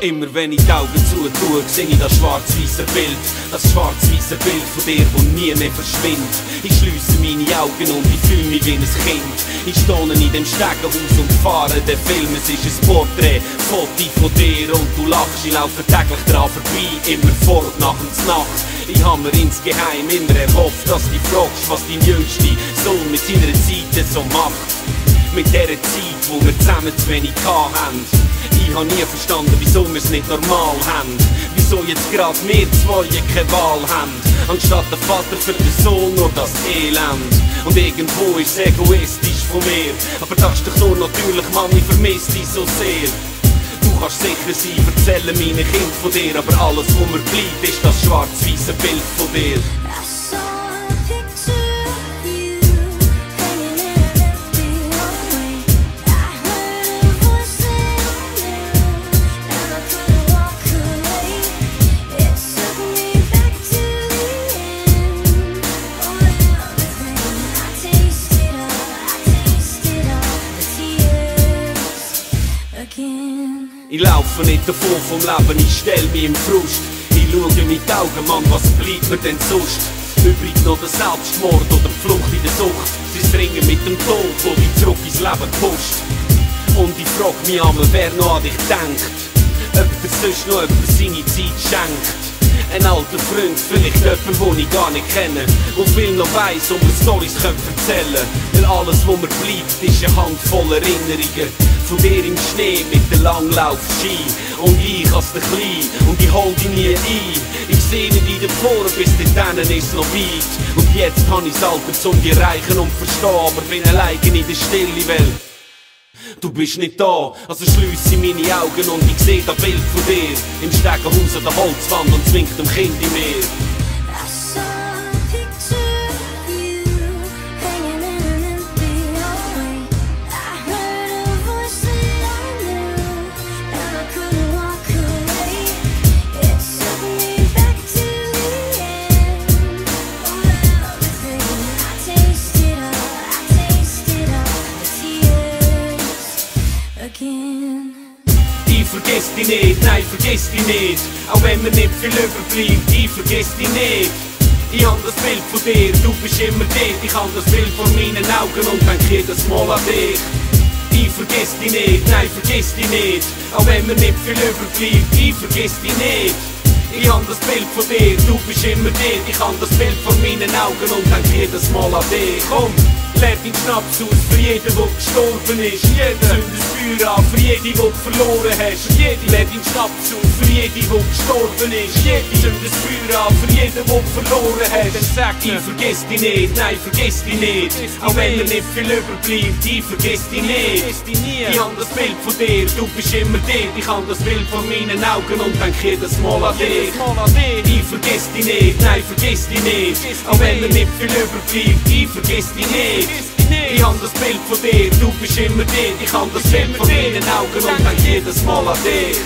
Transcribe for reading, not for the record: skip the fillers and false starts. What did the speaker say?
Immer wenn ich die Augen zutue, sehe ich das schwarz-weisse Bild. Das schwarz-weisse Bild von dir, das nie mehr verschwindet. Ich schliesse meine Augen und ich fühle mich wie ein Kind. Ich stehe in dem Stegenhaus und fahre den Film. Es ist ein Porträt, Foto von dir und du lachst. Ich laufe täglich dran vorbei, immer fort nach und Nacht. Ich habe mir insgeheim immer erhofft, dass du fragst, was dein jüngster Sohn mit seiner Zeit so macht. Mit der Zeit, wo wir zusammen zu wenig hatten. Ich habe nie verstanden, wieso wir es nicht normal haben. Wieso jetzt gerade wir zwei keine Wahl haben. Anstatt der Vater für den Sohn nur das Elend. Und irgendwo ist es egoistisch von mir. Aber das ist doch nur natürlich, Mann, ich vermisse dich so sehr. Du kannst sicher sein, erzählen meine Kinder von dir. Aber alles, was mir bleibt, ist das schwarz-weisse Bild von dir. Ich laufe nicht davon vom Leben, ich stell mich im Frust. Ich schaue mit den Augen, Mann, was bleibt mir denn sonst? Übrig noch der Selbstmord oder die Flucht in der Sucht. Sie ringen mit dem Tod, wo dich zurück ins Leben pusht. Und ich frag mich einmal, wer noch an dich denkt. Ob dir sonst noch jemand seine Zeit schenkt. Ein alter Freund, vielleicht jemand, den ich gar nicht kenne. Und viel noch weiss und mir Storys erzählen können. Weil alles, was mir bleibt, ist eine Handvoll Erinnerungen. Von dir im Schnee mit der Langlauf-Ski. Und ich als der Klein und ich hol dich nie ein. Ich sehne dich davor, bis dahin ist noch weit. Und jetzt habe ich's Alter zum dir reichen und verstehen. Aber bin allein in der Stille, weil du bist nicht da. Also schliesse meine Augen und ich seh das Bild von dir. Im Stegenhaus an der Holzwand und zwingt dem Kind in mir. Ich vergess dich nicht, nein, vergess dich nicht. Auch wenn mir nicht viel überbleibt, ich vergess dich nicht. Ich hab das Bild von dir, du bist immer dort. Ich hab das Bild vor meinen Augen und denk jedes Mal an dich. Ich vergess dich nicht, nein, vergess dich nicht. Auch wenn mir nicht viel überbleibt, ich vergess dich nicht. Ich hab das Bild von dir, du bist immer dort. Ich hab das Bild vor meinen Augen und denk jedes Mal an dich. Komm! Leer deinen Schnaps aus für jeden, der gestorben ist. Zünd das Feuer an für jeden, den du verloren hast. Leer deinen Schnaps aus für jeden, der gestorben ist. Zünd das Feuer an für jeden, den du verloren hast. Ich vergess dich nicht, nein, vergess dich nicht. Auch wenn mir nicht viel überbleibt, ich vergess dich nicht. Ich hab das Bild von dir, du bist immer dort. Ich hab das Bild vor meinen Augen und denk jedes Mal an dich. Ich vergess dich nicht, nein, vergess dich nicht. Auch wenn mir nicht viel überbleibt, ich vergess dich nicht. Ich hab das Bild von dir, du bist immer dort. Ich hab das Bild vor meinen Augen und denk jedes Mal an dich.